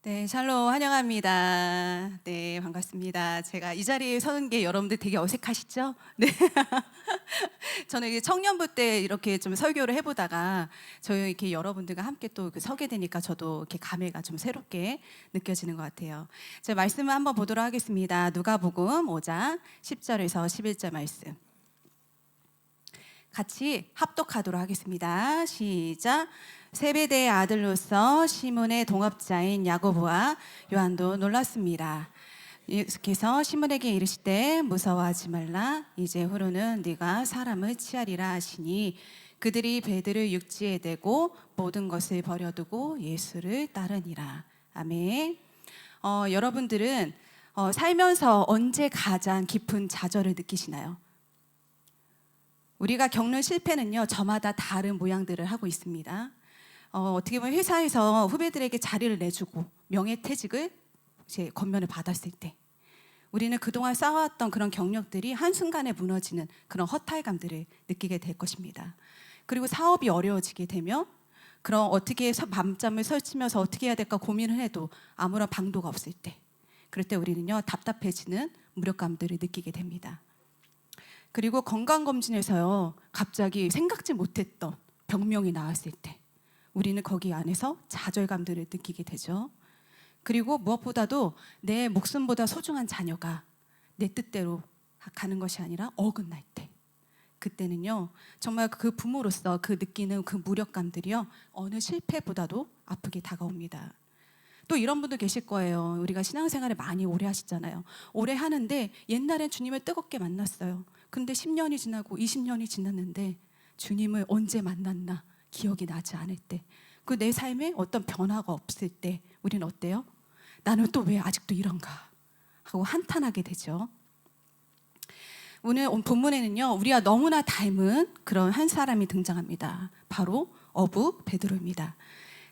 네, 샬롬 환영합니다. 네, 반갑습니다. 제가 이 자리에 서는 게 여러분들 되게 어색하시죠? 네. 저는 이게 청년부 때 이렇게 좀 설교를 해보다가 저희 이렇게 여러분들과 함께 또 서게 되니까 저도 이렇게 감회가 좀 새롭게 느껴지는 것 같아요. 제 말씀을 한번 보도록 하겠습니다. 누가복음 5장 10절에서 11절 말씀. 같이 합독하도록 하겠습니다. 시작. 세베대의 아들로서 시몬의 동업자인 야고보와 요한도 놀랐습니다. 예수께서 시몬에게 이르시되 무서워하지 말라. 이제 후로는 네가 사람을 치하리라 하시니 그들이 베드를 육지에 대고 모든 것을 버려두고 예수를 따르니라. 아멘. 여러분들은 살면서 언제 가장 깊은 좌절을 느끼시나요? 우리가 겪는 실패는요, 저마다 다른 모양들을 하고 있습니다. 어떻게 보면 회사에서 후배들에게 자리를 내주고 명예퇴직을 이제 권면을 받았을 때 우리는 그동안 쌓아왔던 그런 경력들이 한순간에 무너지는 그런 허탈감들을 느끼게 될 것입니다. 그리고 사업이 어려워지게 되면 그런 어떻게 밤잠을 설치면서 어떻게 해야 될까 고민을 해도 아무런 방도가 없을 때, 그럴 때 우리는요, 답답해지는 무력감들을 느끼게 됩니다. 그리고 건강검진에서요, 갑자기 생각지 못했던 병명이 나왔을 때 우리는 거기 안에서 좌절감들을 느끼게 되죠. 그리고 무엇보다도 내 목숨보다 소중한 자녀가 내 뜻대로 가는 것이 아니라 어긋날 때, 그때는요, 정말 그 부모로서 그 느끼는 그 무력감들이요, 어느 실패보다도 아프게 다가옵니다. 또 이런 분도 계실 거예요. 우리가 신앙생활을 많이 오래 하시잖아요. 오래 하는데 옛날엔 주님을 뜨겁게 만났어요. 근데 10년이 지나고 20년이 지났는데 주님을 언제 만났나 기억이 나지 않을 때, 그 내 삶에 어떤 변화가 없을 때 우리는 어때요? 나는 또 왜 아직도 이런가 하고 한탄하게 되죠. 오늘 본문에는요, 우리가 너무나 닮은 그런 한 사람이 등장합니다. 바로 어부 베드로입니다.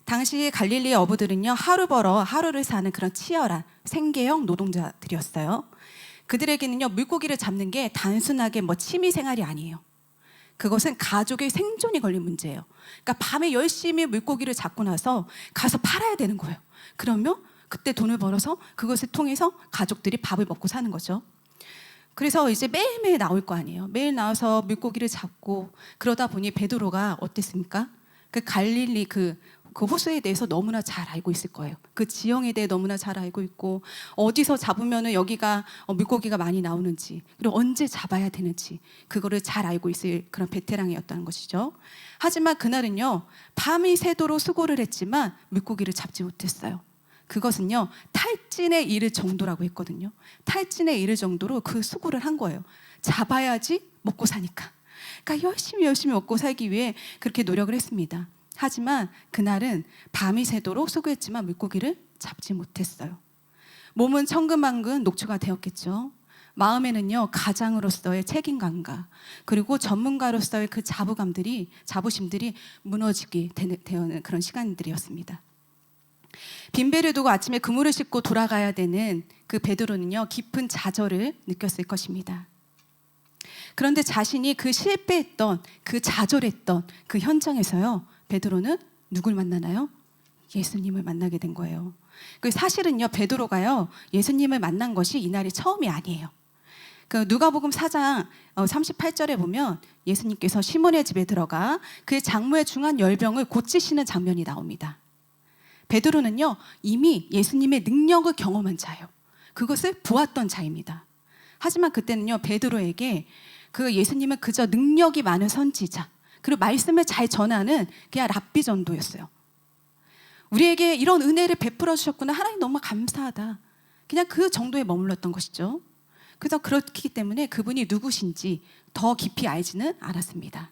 당시 갈릴리의 어부들은요, 하루 벌어 하루를 사는 그런 치열한 생계형 노동자들이었어요. 그들에게는요, 물고기를 잡는 게 단순하게 취미 생활이 아니에요. 그것은 가족의 생존이 걸린 문제예요. 그러니까 밤에 열심히 물고기를 잡고 나서 가서 팔아야 되는 거예요. 그러면 그때 돈을 벌어서 그것을 통해서 가족들이 밥을 먹고 사는 거죠. 그래서 이제 매일매일 나올 거 아니에요. 매일 나와서 물고기를 잡고, 그러다 보니 베드로가 어땠습니까? 그 갈릴리 그 호수에 대해서 너무나 잘 알고 있을 거예요. 그 지형에 대해 너무나 잘 알고 있고, 어디서 잡으면은 여기가 물고기가 많이 나오는지, 그리고 언제 잡아야 되는지 그거를 잘 알고 있을 그런 베테랑이었다는 것이죠. 하지만 그날은요, 밤이 새도록 수고를 했지만 물고기를 잡지 못했어요. 그것은요, 탈진에 이를 정도라고 했거든요. 탈진에 이를 정도로 그 수고를 한 거예요. 잡아야지 먹고 사니까. 그러니까 열심히 먹고 살기 위해 그렇게 노력을 했습니다. 하지만 그날은 밤이 새도록 수고했지만 물고기를 잡지 못했어요. 몸은 천근만근 녹초가 되었겠죠. 마음에는요, 가장으로서의 책임감과 그리고 전문가로서의 그 자부심들이 무너지게 되는 그런 시간들이었습니다. 빈배를 두고 아침에 그물을 싣고 돌아가야 되는 그 베드로는요, 깊은 좌절을 느꼈을 것입니다. 그런데 자신이 그 실패했던, 그 좌절했던 그 현장에서요, 베드로는 누굴 만나나요? 예수님을 만나게 된 거예요. 사실은요, 베드로가요, 예수님을 만난 것이 이날이 처음이 아니에요. 그 누가복음 4장 38절에 보면 예수님께서 시몬의 집에 들어가 그의 장모의 중한 열병을 고치시는 장면이 나옵니다. 베드로는요, 이미 예수님의 능력을 경험한 자예요. 그것을 보았던 자입니다. 하지만 그때는요, 베드로에게 그 예수님은 그저 능력이 많은 선지자, 그리고 말씀을 잘 전하는 그냥 랍비 정도였어요. 우리에게 이런 은혜를 베풀어 주셨구나, 하나님 너무 감사하다, 그냥 그 정도에 머물렀던 것이죠. 그래서 그렇기 때문에 그분이 누구신지 더 깊이 알지는 않았습니다.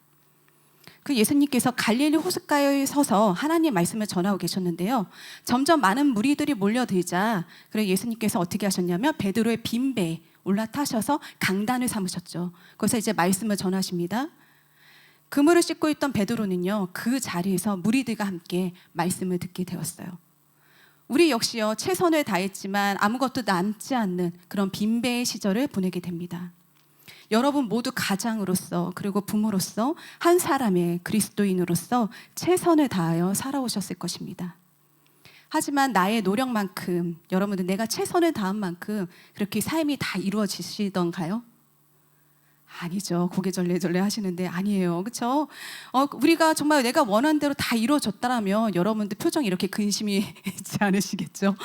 그 예수님께서 갈릴리 호숫가에 서서 하나님의 말씀을 전하고 계셨는데요, 점점 많은 무리들이 몰려들자 그래서 예수님께서 어떻게 하셨냐면 베드로의 빈배에 올라타셔서 강단을 삼으셨죠. 거기서 이제 말씀을 전하십니다. 그물을 씻고 있던 베드로는요, 그 자리에서 무리들과 함께 말씀을 듣게 되었어요. 우리 역시요, 최선을 다했지만 아무것도 남지 않는 그런 빈배의 시절을 보내게 됩니다. 여러분 모두 가장으로서 그리고 부모로서 한 사람의 그리스도인으로서 최선을 다하여 살아오셨을 것입니다. 하지만 나의 노력만큼, 여러분들 내가 최선을 다한 만큼 그렇게 삶이 다 이루어지시던가요? 아니죠. 고개 절레절레 하시는데 아니에요. 그렇죠? 우리가 정말 내가 원한 대로 다 이루어졌다라면 여러분들 표정이 이렇게 근심이 있지 않으시겠죠?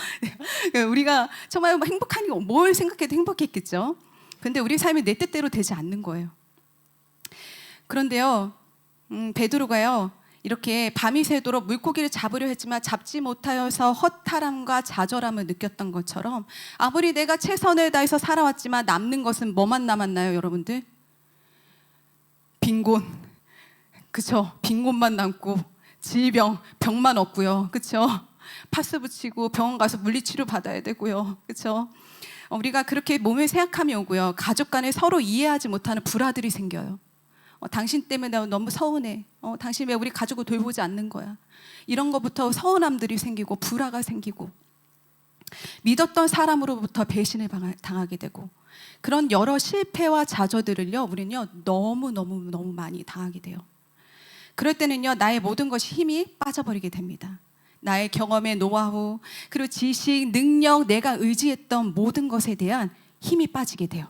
우리가 정말 행복하니 뭘 생각해도 행복했겠죠? 근데 우리 삶이 내 뜻대로 되지 않는 거예요. 그런데요, 베드로가요, 이렇게 밤이 새도록 물고기를 잡으려 했지만 잡지 못하여서 허탈함과 좌절함을 느꼈던 것처럼, 아무리 내가 최선을 다해서 살아왔지만 남는 것은 뭐만 남았나요, 여러분들? 빈곤, 그쵸? 빈곤만 남고 질병, 병만 없고요, 그쵸? 파스 붙이고 병원 가서 물리치료 받아야 되고요, 그쵸? 우리가 그렇게 몸의 쇠약함이 오고요, 가족 간에 서로 이해하지 못하는 불화들이 생겨요. 당신 때문에 나 너무 서운해. 당신 왜 우리 가족을 돌보지 않는 거야? 이런 것부터 서운함들이 생기고 불화가 생기고, 믿었던 사람으로부터 배신을 당하게 되고, 그런 여러 실패와 좌절들을요, 우리는요 너무 많이 당하게 돼요. 그럴 때는요, 나의 모든 것이 힘이 빠져버리게 됩니다. 나의 경험의 노하우, 그리고 지식, 능력, 내가 의지했던 모든 것에 대한 힘이 빠지게 돼요.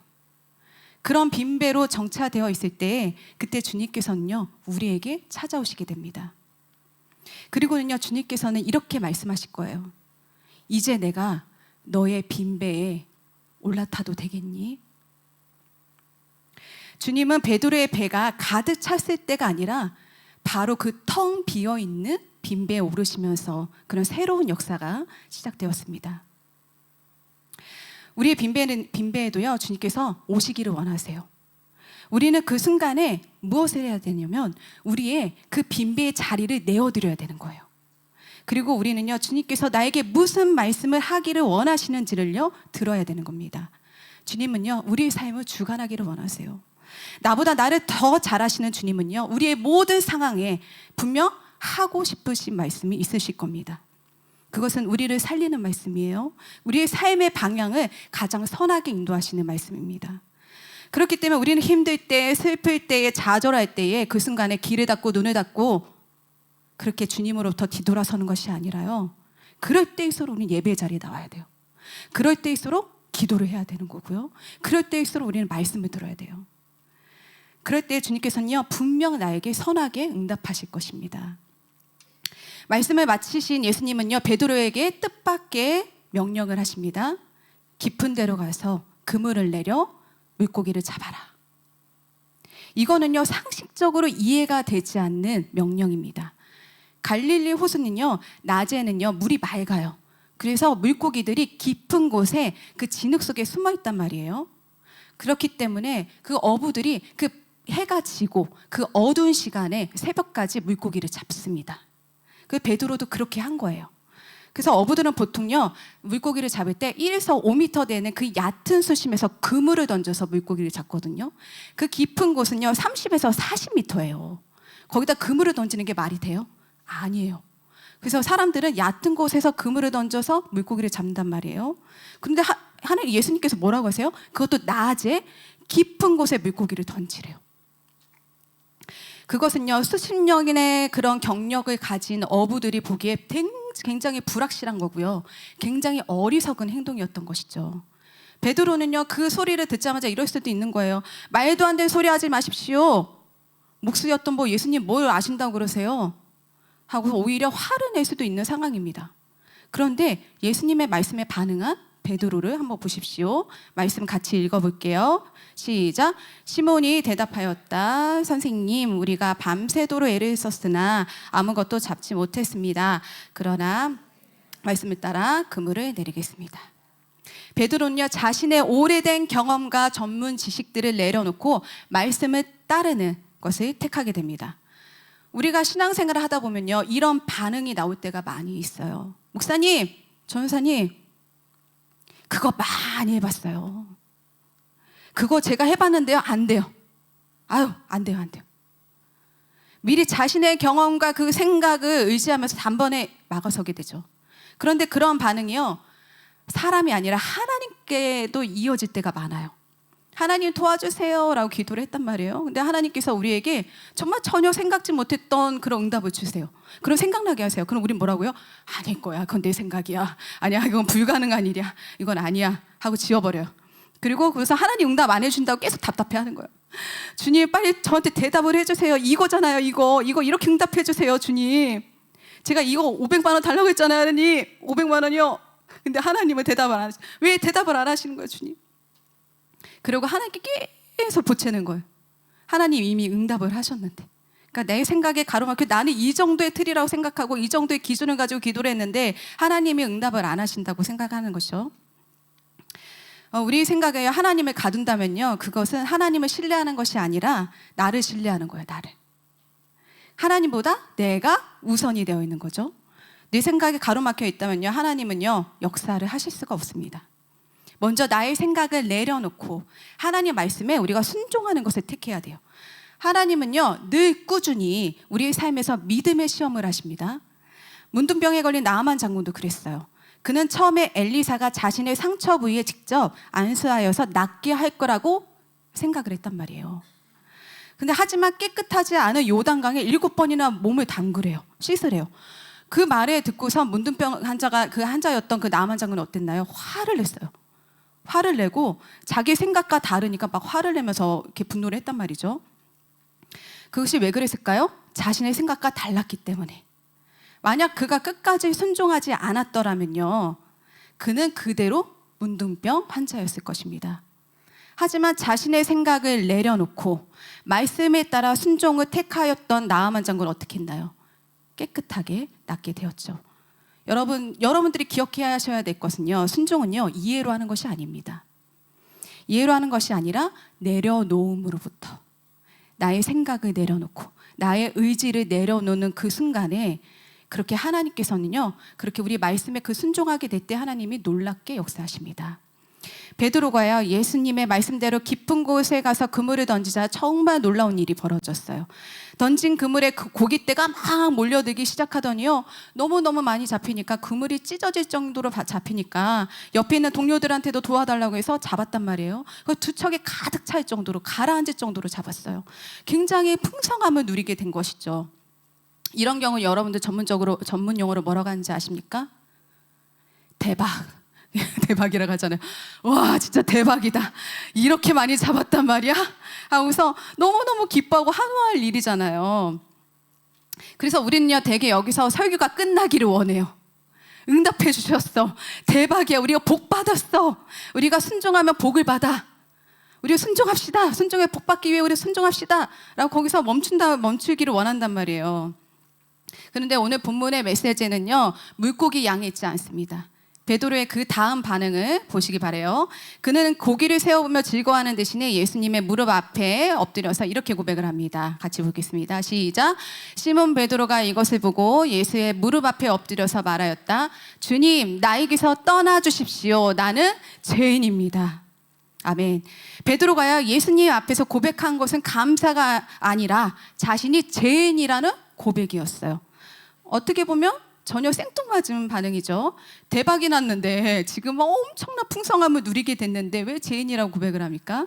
그런 빈배로 정차되어 있을 때, 그때 주님께서는요 우리에게 찾아오시게 됩니다. 그리고는요, 주님께서는 이렇게 말씀하실 거예요. 이제 내가 너의 빈배에 올라타도 되겠니? 주님은 베드로의 배가 가득 찼을 때가 아니라 바로 그 텅 비어있는 빈배에 오르시면서 그런 새로운 역사가 시작되었습니다. 우리의 빈배에도요, 주님께서 오시기를 원하세요. 우리는 그 순간에 무엇을 해야 되냐면 우리의 그 빈배의 자리를 내어드려야 되는 거예요. 그리고 우리는요, 주님께서 나에게 무슨 말씀을 하기를 원하시는지를요 들어야 되는 겁니다. 주님은요 우리의 삶을 주관하기를 원하세요. 나보다 나를 더 잘 아시는 주님은요 우리의 모든 상황에 분명 하고 싶으신 말씀이 있으실 겁니다. 그것은 우리를 살리는 말씀이에요. 우리의 삶의 방향을 가장 선하게 인도하시는 말씀입니다. 그렇기 때문에 우리는 힘들 때, 슬플 때에, 좌절할 때에 그 순간에 귀를 닫고 눈을 닫고 그렇게 주님으로부터 뒤돌아서는 것이 아니라요, 그럴 때일수록 우리는 예배 자리에 나와야 돼요. 그럴 때일수록 기도를 해야 되는 거고요, 그럴 때일수록 우리는 말씀을 들어야 돼요. 그럴 때 주님께서는요 분명 나에게 선하게 응답하실 것입니다. 말씀을 마치신 예수님은요 베드로에게 뜻밖의 명령을 하십니다. 깊은 데로 가서 그물을 내려 물고기를 잡아라. 이거는요 상식적으로 이해가 되지 않는 명령입니다. 갈릴리 호수는요 낮에는요 물이 맑아요. 그래서 물고기들이 깊은 곳에 그 진흙 속에 숨어 있단 말이에요. 그렇기 때문에 그 어부들이 그 해가 지고 그 어두운 시간에 새벽까지 물고기를 잡습니다. 그 베드로도 그렇게 한 거예요. 그래서 어부들은 보통요 물고기를 잡을 때 1에서 5m 되는 그 얕은 수심에서 그물을 던져서 물고기를 잡거든요. 그 깊은 곳은요 30에서 40m예요. 거기다 그물을 던지는 게 말이 돼요? 아니에요. 그래서 사람들은 얕은 곳에서 그물을 던져서 물고기를 잡는단 말이에요. 그런데 하나님 예수님께서 뭐라고 하세요? 그것도 낮에 깊은 곳에 물고기를 던지래요. 그것은요 수십 년의 그런 경력을 가진 어부들이 보기에 굉장히 불확실한 거고요, 굉장히 어리석은 행동이었던 것이죠. 베드로는요 그 소리를 듣자마자 이럴 수도 있는 거예요. 말도 안 되는 소리 하지 마십시오. 목수였던 뭐 예수님 뭘 아신다고 그러세요? 하고 오히려 화를 낼 수도 있는 상황입니다. 그런데 예수님의 말씀에 반응한 베드로를 한번 보십시오. 말씀 같이 읽어볼게요. 시작. 시몬이 대답하였다. 선생님, 우리가 밤새도록 애를 썼으나 아무것도 잡지 못했습니다. 그러나 말씀을 따라 그물을 내리겠습니다. 베드로는요 자신의 오래된 경험과 전문 지식들을 내려놓고 말씀을 따르는 것을 택하게 됩니다. 우리가 신앙생활을 하다 보면요 이런 반응이 나올 때가 많이 있어요. 목사님, 전사님, 그거 많이 해봤어요. 그거 제가 해봤는데요 안 돼요. 아유, 안 돼요. 미리 자신의 경험과 그 생각을 의지하면서 단번에 막아서게 되죠. 그런데 그런 반응이요 사람이 아니라 하나님께도 이어질 때가 많아요. 하나님 도와주세요 라고 기도를 했단 말이에요. 근데 하나님께서 우리에게 정말 전혀 생각지 못했던 그런 응답을 주세요. 그런 생각나게 하세요. 그럼 우린 뭐라고요? 아닐 거야, 그건 내 생각이야, 아니야, 이건 불가능한 일이야, 이건 아니야 하고 지워버려요. 그리고 그래서 하나님 응답 안 해준다고 계속 답답해하는 거예요. 주님 빨리 저한테 대답을 해주세요. 이거잖아요, 이거 이렇게 응답해 주세요. 주님 제가 이거 500만 원 달라고 했잖아요. 하나님 500만 원이요. 근데 하나님은 대답을 안 하시죠. 왜 대답을 안 하시는 거예요, 주님? 그리고 하나님께 계속 보채는 거예요. 하나님 이미 응답을 하셨는데. 그러니까 내 생각에 가로막혀 나는 이 정도의 틀이라고 생각하고 이 정도의 기준을 가지고 기도를 했는데 하나님이 응답을 안 하신다고 생각하는 것이죠. 우리 생각에 하나님을 가둔다면요, 그것은 하나님을 신뢰하는 것이 아니라 나를 신뢰하는 거예요. 나를. 하나님보다 내가 우선이 되어 있는 거죠. 내 생각에 가로막혀 있다면요, 하나님은요 역사를 하실 수가 없습니다. 먼저 나의 생각을 내려놓고 하나님 말씀에 우리가 순종하는 것을 택해야 돼요. 하나님은요 늘 꾸준히 우리의 삶에서 믿음의 시험을 하십니다. 문둥병에 걸린 나아만 장군도 그랬어요. 그는 처음에 엘리사가 자신의 상처 부위에 직접 안수하여서 낫게 할 거라고 생각을 했단 말이에요. 근데 하지만 깨끗하지 않은 요단강에 7번이나 몸을 담그래요. 씻으래요. 그 말에 듣고서 문둥병 환자가 그 환자였던 그 나아만 장군은 어땠나요? 화를 냈어요. 화를 내고 자기 생각과 다르니까 막 화를 내면서 이렇게 분노를 했단 말이죠. 그것이 왜 그랬을까요? 자신의 생각과 달랐기 때문에. 만약 그가 끝까지 순종하지 않았더라면요, 그는 그대로 문둥병 환자였을 것입니다. 하지만 자신의 생각을 내려놓고 말씀에 따라 순종을 택하였던 나아만 장군은 어떻게 했나요? 깨끗하게 낫게 되었죠. 여러분들이 기억해야 하셔야 될 것은요, 순종은요 이해로 하는 것이 아닙니다. 이해로 하는 것이 아니라 내려놓음으로부터, 나의 생각을 내려놓고 나의 의지를 내려놓는 그 순간에 그렇게 하나님께서는요, 그렇게 우리 말씀에 그 순종하게 될 때 하나님이 놀랍게 역사하십니다. 베드로가요 예수님의 말씀대로 깊은 곳에 가서 그물을 던지자 정말 놀라운 일이 벌어졌어요. 던진 그물에 그 고깃대가 막 몰려들기 시작하더니요, 너무너무 많이 잡히니까 그물이 찢어질 정도로 잡히니까 옆에 있는 동료들한테도 도와달라고 해서 잡았단 말이에요. 그 두 척에 가득 찰 정도로, 가라앉을 정도로 잡았어요. 굉장히 풍성함을 누리게 된 것이죠. 이런 경우 여러분들 전문 용어로 뭐라고 하는지 아십니까? 대박. 대박이라고 하잖아요. 와, 진짜 대박이다, 이렇게 많이 잡았단 말이야 하고서 너무너무 기뻐하고 환호할 일이잖아요. 그래서 우리는요 되게 여기서 설교가 끝나기를 원해요. 응답해 주셨어, 대박이야, 우리가 복 받았어, 우리가 순종하면 복을 받아, 우리가 순종합시다, 순종에 복 받기 위해 우리 순종합시다 라고 거기서 멈추기를 원한단 말이에요. 그런데 오늘 본문의 메시지는요 물고기 양에 있지 않습니다. 베드로의 그 다음 반응을 보시기 바라요. 그는 고기를 세워보며 즐거워하는 대신에 예수님의 무릎 앞에 엎드려서 이렇게 고백을 합니다. 같이 보겠습니다. 시작. 시몬 베드로가 이것을 보고 예수의 무릎 앞에 엎드려서 말하였다. 주님, 나에게서 떠나 주십시오. 나는 죄인입니다. 아멘. 베드로가요 예수님 앞에서 고백한 것은 감사가 아니라 자신이 죄인이라는 고백이었어요. 어떻게 보면 전혀 생뚱맞은 반응이죠. 대박이 났는데, 지금 엄청난 풍성함을 누리게 됐는데 왜 죄인이라고 고백을 합니까?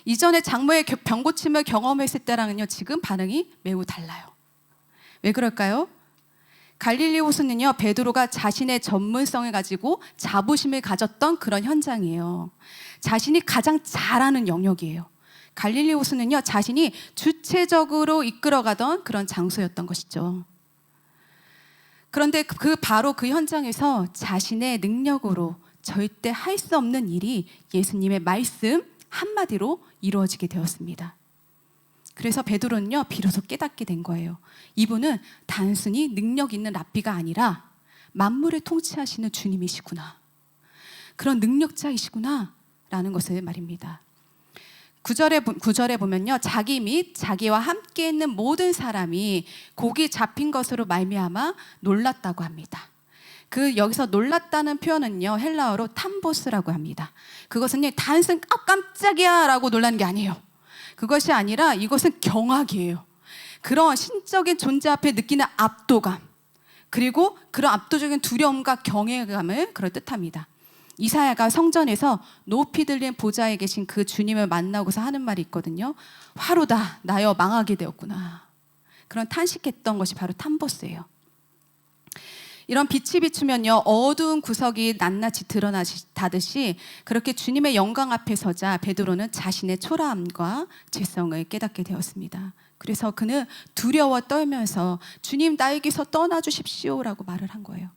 이전에 장모의 병고침을 경험했을 때랑은요 지금 반응이 매우 달라요. 왜 그럴까요? 갈릴리 호수는요 베드로가 자신의 전문성을 가지고 자부심을 가졌던 그런 현장이에요. 자신이 가장 잘하는 영역이에요. 갈릴리 호수는요 자신이 주체적으로 이끌어가던 그런 장소였던 것이죠. 그런데 바로 그 현장에서 자신의 능력으로 절대 할 수 없는 일이 예수님의 말씀 한마디로 이루어지게 되었습니다. 그래서 베드로는요 비로소 깨닫게 된 거예요. 이분은 단순히 능력 있는 랍비가 아니라 만물을 통치하시는 주님이시구나, 그런 능력자이시구나 라는 것을 말입니다. 9절에 보면요 자기 및 자기와 함께 있는 모든 사람이 고기 잡힌 것으로 말미암아 놀랐다고 합니다. 여기서 놀랐다는 표현은요 헬라어로 탐보스라고 합니다. 그것은 단순 깜짝이야 라고 놀라는 게 아니에요. 그것이 아니라 이것은 경악이에요. 그런 신적인 존재 앞에 느끼는 압도감, 그리고 그런 압도적인 두려움과 경외감을 그럴 뜻합니다. 이사야가 성전에서 높이 들린 보좌에 계신 그 주님을 만나고서 하는 말이 있거든요. 화로다 나여 망하게 되었구나. 그런 탄식했던 것이 바로 탐보스예요. 이런 빛이 비추면요 어두운 구석이 낱낱이 드러나듯이 그렇게 주님의 영광 앞에 서자 베드로는 자신의 초라함과 죄성을 깨닫게 되었습니다. 그래서 그는 두려워 떨면서 주님 나에게서 떠나주십시오라고 말을 한 거예요.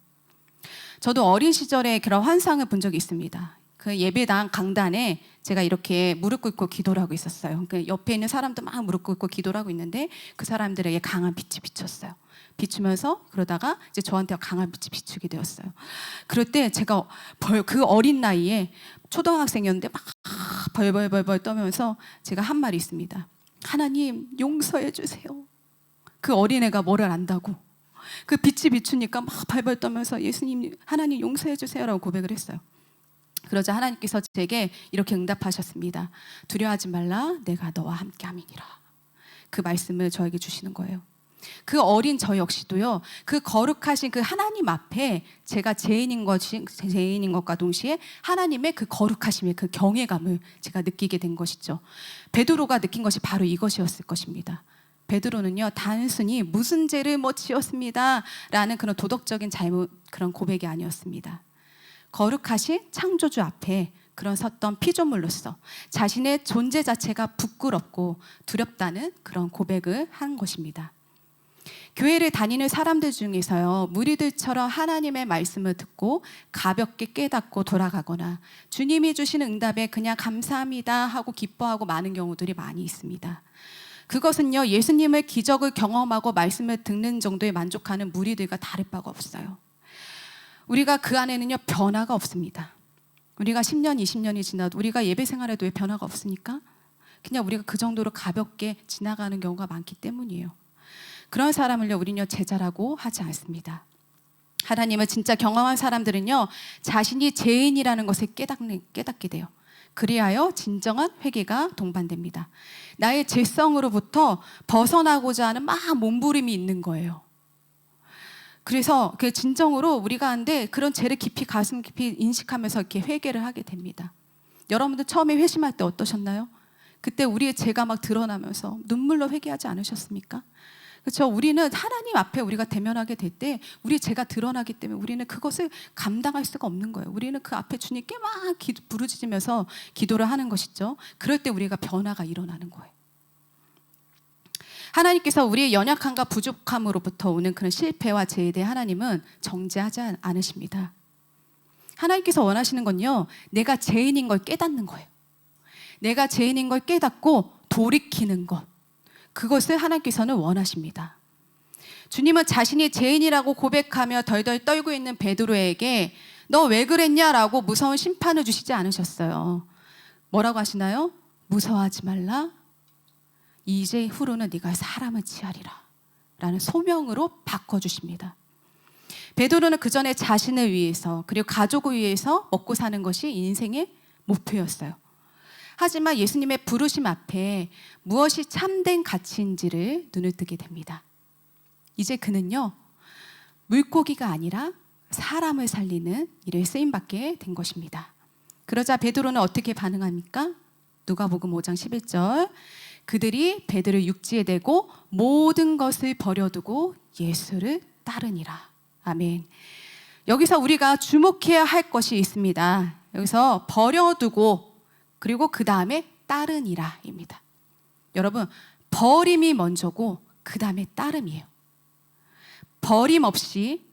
저도 어린 시절에 그런 환상을 본 적이 있습니다. 그 예배당 강단에 제가 이렇게 무릎 꿇고 기도를 하고 있었어요. 그 옆에 있는 사람도 막 무릎 꿇고 기도를 하고 있는데 그 사람들에게 강한 빛이 비쳤어요. 비추면서 그러다가 이제 저한테 강한 빛이 비추게 되었어요. 그럴 때 제가 그 어린 나이에 초등학생이었는데 막 벌벌 떠면서 제가 한 말이 있습니다. 하나님 용서해 주세요. 그 어린애가 뭐를 안다고. 그 빛이 비추니까 막 발발 떠면서 예수님 하나님 용서해 주세요라고 고백을 했어요. 그러자 하나님께서 제게 이렇게 응답하셨습니다. 두려워하지 말라 내가 너와 함께 함이니라. 그 말씀을 저에게 주시는 거예요. 그 어린 저 역시도요 그 거룩하신 그 하나님 앞에 제가 죄인인 것과 동시에 하나님의 그 거룩하심의 그 경외감을 제가 느끼게 된 것이죠. 베드로가 느낀 것이 바로 이것이었을 것입니다. 베드로는요 단순히 무슨 죄를 지었습니다 라는 그런 도덕적인 잘못 그런 고백이 아니었습니다. 거룩하신 창조주 앞에 그런 섰던 피조물로서 자신의 존재 자체가 부끄럽고 두렵다는 그런 고백을 한 것입니다. 교회를 다니는 사람들 중에서요 무리들처럼 하나님의 말씀을 듣고 가볍게 깨닫고 돌아가거나 주님이 주시는 응답에 그냥 감사합니다 하고 기뻐하고 많은 경우들이 많이 있습니다. 그것은요 예수님의 기적을 경험하고 말씀을 듣는 정도에 만족하는 무리들과 다를 바가 없어요. 우리가 그 안에는요 변화가 없습니다. 우리가 10년 20년이 지나도 우리가 예배 생활에도 왜 변화가 없습니까? 그냥 우리가 그 정도로 가볍게 지나가는 경우가 많기 때문이에요. 그런 사람을요 우리는요 제자라고 하지 않습니다. 하나님을 진짜 경험한 사람들은요 자신이 죄인이라는 것을 깨닫게 돼요. 그리하여 진정한 회개가 동반됩니다. 나의 죄성으로부터 벗어나고자 하는 막 몸부림이 있는 거예요. 그래서 그 진정으로 우리가 한데 그런 죄를 깊이 가슴 깊이 인식하면서 이렇게 회개를 하게 됩니다. 여러분들 처음에 회심할 때 어떠셨나요? 그때 우리의 죄가 막 드러나면서 눈물로 회개하지 않으셨습니까? 그렇죠. 우리는 하나님 앞에 우리가 대면하게 될 때 우리의 죄가 드러나기 때문에 우리는 그것을 감당할 수가 없는 거예요. 우리는 그 앞에 주님께 막 부르짖으면서 기도를 하는 것이죠. 그럴 때 우리가 변화가 일어나는 거예요. 하나님께서 우리의 연약함과 부족함으로부터 오는 그런 실패와 죄에 대해 하나님은 정죄하지 않으십니다. 하나님께서 원하시는 건요 내가 죄인인 걸 깨닫는 거예요. 내가 죄인인 걸 깨닫고 돌이키는 것, 그것을 하나님께서는 원하십니다. 주님은 자신이 죄인이라고 고백하며 덜덜 떨고 있는 베드로에게 너 왜 그랬냐라고 무서운 심판을 주시지 않으셨어요. 뭐라고 하시나요? 무서워하지 말라. 이제 후로는 네가 사람을 취하리라 라는 소명으로 바꿔주십니다. 베드로는 그 전에 자신을 위해서 그리고 가족을 위해서 먹고 사는 것이 인생의 목표였어요. 하지만 예수님의 부르심 앞에 무엇이 참된 가치인지를 눈을 뜨게 됩니다. 이제 그는요 물고기가 아니라 사람을 살리는 일에 쓰임받게 된 것입니다. 그러자 베드로는 어떻게 반응합니까? 누가복음 5장 11절 그들이 베드로를 육지에 대고 모든 것을 버려두고 예수를 따르니라. 아멘. 여기서 우리가 주목해야 할 것이 있습니다. 여기서 버려두고 그리고 그 다음에 따르니라 입니다. 여러분 버림이 먼저고 그 다음에 따름이에요. 버림 없이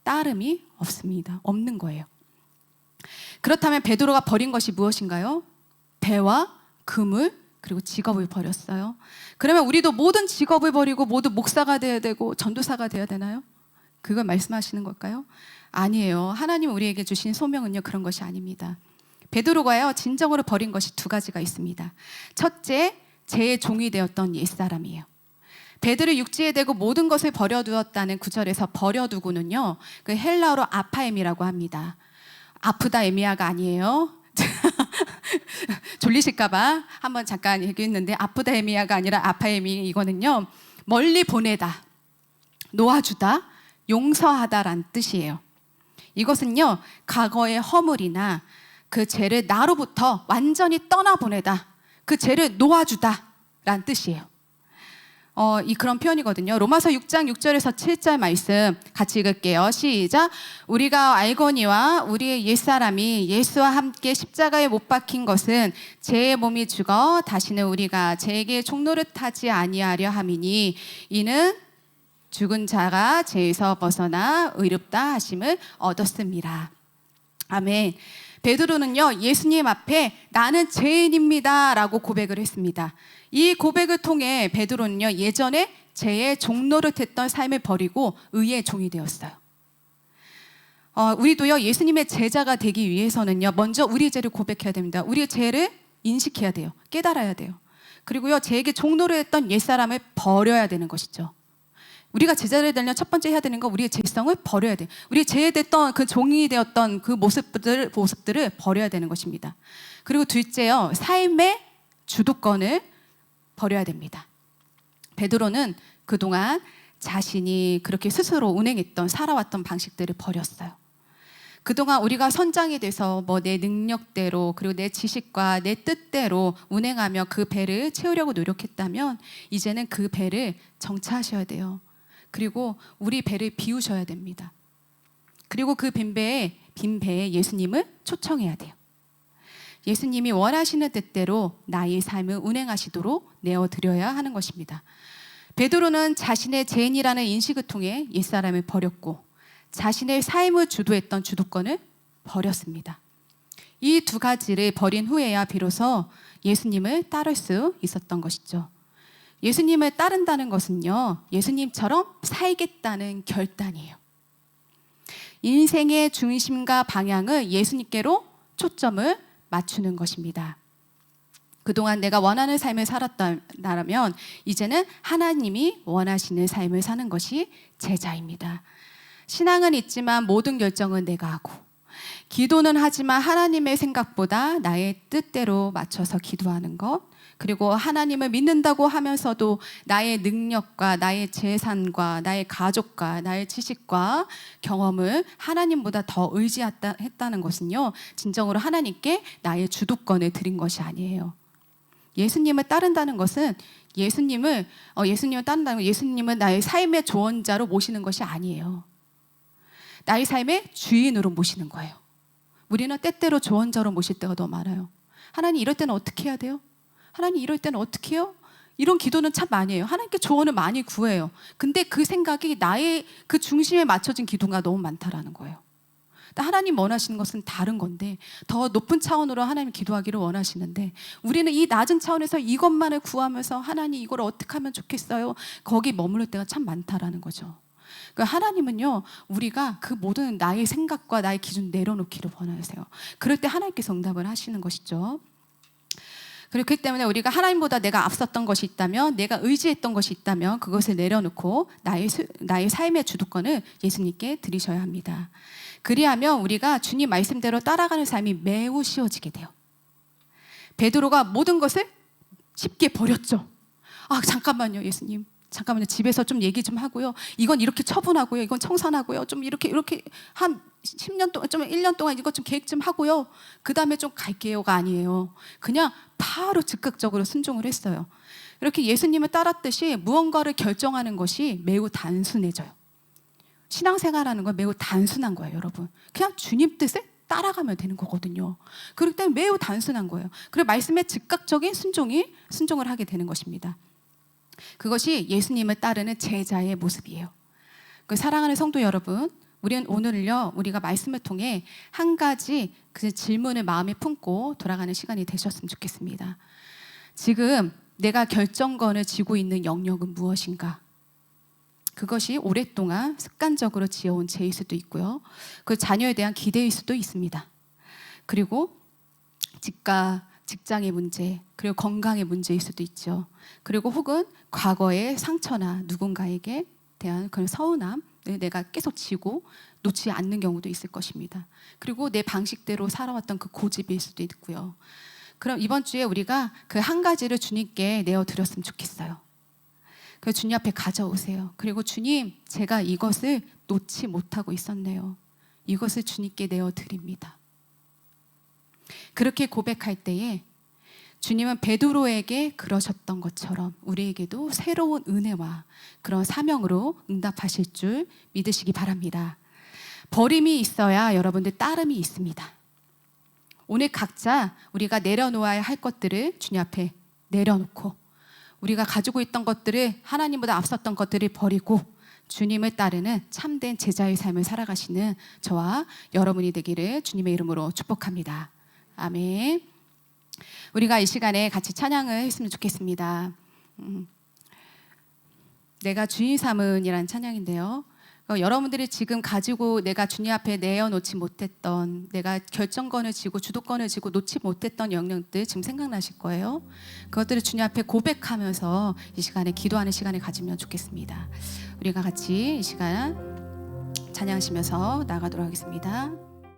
따름이 없습니다. 없는 거예요. 그렇다면 베드로가 버린 것이 무엇인가요? 배와 그물 그리고 직업을 버렸어요. 그러면 우리도 모든 직업을 버리고 모두 목사가 되어야 되고 전도사가 되어야 되나요? 그걸 말씀하시는 걸까요? 아니에요. 하나님 우리에게 주신 소명은요 그런 것이 아닙니다. 베드로가요 진정으로 버린 것이 두 가지가 있습니다. 첫째, 죄의 종이 되었던 옛사람이에요. 베드로 육지에 대고 모든 것을 버려두었다는 구절에서 버려두고는요 그 헬라어로 아파엠이라고 합니다. 아프다 에미아가 아니에요. 졸리실까봐 한번 잠깐 얘기했는데 아프다 에미아가 아니라 아파에미 이거는요 멀리 보내다, 놓아주다, 용서하다라는 뜻이에요. 이것은요, 과거의 허물이나 그 죄를 나로부터 완전히 떠나보내다, 그 죄를 놓아주다 라는 뜻이에요. 이 그런 표현이거든요. 로마서 6장 6절에서 7절 말씀 같이 읽을게요. 시작. 우리가 알거니와 우리의 옛사람이 예수와 함께 십자가에 못 박힌 것은 죄의 몸이 죽어 다시는 우리가 죄에게 종노릇하지 아니하려 함이니 이는 죽은 자가 죄에서 벗어나 의롭다 하심을 얻었습니다. 아멘. 베드로는요, 예수님 앞에 나는 죄인입니다 라고 고백을 했습니다. 이 고백을 통해 베드로는요, 예전에 죄의 종노릇했던 삶을 버리고 의의 종이 되었어요. 우리도요, 예수님의 제자가 되기 위해서는요, 먼저 우리의 죄를 고백해야 됩니다. 우리의 죄를 인식해야 돼요. 깨달아야 돼요. 그리고요, 죄에게 종노릇했던 옛사람을 버려야 되는 것이죠. 우리가 제자를 되려면 첫 번째 해야 되는 건 우리의 죄성을 버려야 돼요. 우리 죄됐던 그 종이 되었던 그 모습들을 버려야 되는 것입니다. 그리고 둘째요, 삶의 주도권을 버려야 됩니다. 베드로는 그동안 자신이 그렇게 스스로 운행했던 살아왔던 방식들을 버렸어요. 그동안 우리가 선장이 돼서 내 능력대로 그리고 내 지식과 내 뜻대로 운행하며 그 배를 채우려고 노력했다면 이제는 그 배를 정차하셔야 돼요. 그리고 우리 배를 비우셔야 됩니다. 그리고 그 빈 배에 예수님을 초청해야 돼요. 예수님이 원하시는 뜻대로 나의 삶을 운행하시도록 내어드려야 하는 것입니다. 베드로는 자신의 죄인이라는 인식을 통해 옛사람을 버렸고 자신의 삶을 주도했던 주도권을 버렸습니다. 이 두 가지를 버린 후에야 비로소 예수님을 따를 수 있었던 것이죠. 예수님을 따른다는 것은요, 예수님처럼 살겠다는 결단이에요. 인생의 중심과 방향을 예수님께로 초점을 맞추는 것입니다. 그동안 내가 원하는 삶을 살았다면 이제는 하나님이 원하시는 삶을 사는 것이 제자입니다. 신앙은 있지만 모든 결정은 내가 하고, 기도는 하지만 하나님의 생각보다 나의 뜻대로 맞춰서 기도하는 것, 그리고 하나님을 믿는다고 하면서도 나의 능력과 나의 재산과 나의 가족과 나의 지식과 경험을 하나님보다 더 의지했다는 것은요, 진정으로 하나님께 나의 주도권을 드린 것이 아니에요. 예수님을 따른다는 것은 예수님을 따른다는 건 예수님은 나의 삶의 조언자로 모시는 것이 아니에요. 나의 삶의 주인으로 모시는 거예요. 우리는 때때로 조언자로 모실 때가 너무 많아요. 하나님 이럴 때는 어떻게 해야 돼요? 하나님 이럴 때는 어떻게 해요? 이런 기도는 참 많이 해요. 하나님께 조언을 많이 구해요. 근데 그 생각이 나의 그 중심에 맞춰진 기도가 너무 많다라는 거예요. 하나님 원하시는 것은 다른 건데, 더 높은 차원으로 하나님 기도하기를 원하시는데, 우리는 이 낮은 차원에서 이것만을 구하면서 하나님 이걸 어떻게 하면 좋겠어요? 거기 머무를 때가 참 많다라는 거죠. 그러니까 하나님은요, 우리가 그 모든 나의 생각과 나의 기준 내려놓기를 원하세요. 그럴 때 하나님께서 응답을 하시는 것이죠. 그렇기 때문에 우리가 하나님보다 내가 앞섰던 것이 있다면, 내가 의지했던 것이 있다면 그것을 내려놓고 나의 삶의 주도권을 예수님께 드리셔야 합니다. 그리하면 우리가 주님 말씀대로 따라가는 삶이 매우 쉬워지게 돼요. 베드로가 모든 것을 쉽게 버렸죠. 잠깐만요, 예수님. 잠깐만요. 집에서 좀 얘기 좀 하고요. 이건 이렇게 처분하고요. 이건 청산하고요. 좀 이렇게 한 10년 동안, 좀 1년 동안 이것 좀 계획 좀 하고요. 그 다음에 좀 갈게요가 아니에요. 그냥 바로 즉각적으로 순종을 했어요. 이렇게 예수님을 따랐듯이 무언가를 결정하는 것이 매우 단순해져요. 신앙생활하는 건 매우 단순한 거예요, 여러분. 그냥 주님 뜻을 따라가면 되는 거거든요. 그렇기 때문에 매우 단순한 거예요. 그리고 말씀에 즉각적인 순종을 하게 되는 것입니다. 그것이 예수님을 따르는 제자의 모습이에요. 사랑하는 성도 여러분, 우리는 오늘요, 우리가 말씀을 통해 한 가지 그 질문을 마음에 품고 돌아가는 시간이 되셨으면 좋겠습니다. 지금 내가 결정권을 쥐고 있는 영역은 무엇인가? 그것이 오랫동안 습관적으로 지어온 죄일 수도 있고요. 그 자녀에 대한 기대일 수도 있습니다. 그리고 직장의 문제, 그리고 건강의 문제일 수도 있죠. 그리고 혹은 과거의 상처나 누군가에게 대한 그런 서운함, 내가 계속 지고 놓지 않는 경우도 있을 것입니다. 그리고 내 방식대로 살아왔던 그 고집일 수도 있고요. 그럼 이번 주에 우리가 그 한 가지를 주님께 내어드렸으면 좋겠어요. 그 주님 앞에 가져오세요. 그리고 주님, 제가 이것을 놓지 못하고 있었네요. 이것을 주님께 내어드립니다. 그렇게 고백할 때에 주님은 베드로에게 그러셨던 것처럼 우리에게도 새로운 은혜와 그런 사명으로 응답하실 줄 믿으시기 바랍니다. 버림이 있어야 여러분들 따름이 있습니다. 오늘 각자 우리가 내려놓아야 할 것들을 주님 앞에 내려놓고 우리가 가지고 있던 것들을 하나님보다 앞섰던 것들을 버리고 주님을 따르는 참된 제자의 삶을 살아가시는 저와 여러분이 되기를 주님의 이름으로 축복합니다. 아멘. 우리가 이 시간에 같이 찬양을 했으면 좋겠습니다. 내가 주인 삼은이라는 찬양인데요. 여러분들이 지금 가지고 내가 주님 앞에 내어놓지 못했던, 내가 결정권을 쥐고 주도권을 쥐고 놓지 못했던 영역들 지금 생각나실 거예요. 그것들을 주님 앞에 고백하면서 이 시간에 기도하는 시간을 가지면 좋겠습니다. 우리가 같이 이 시간 찬양하시면서 나가도록 하겠습니다.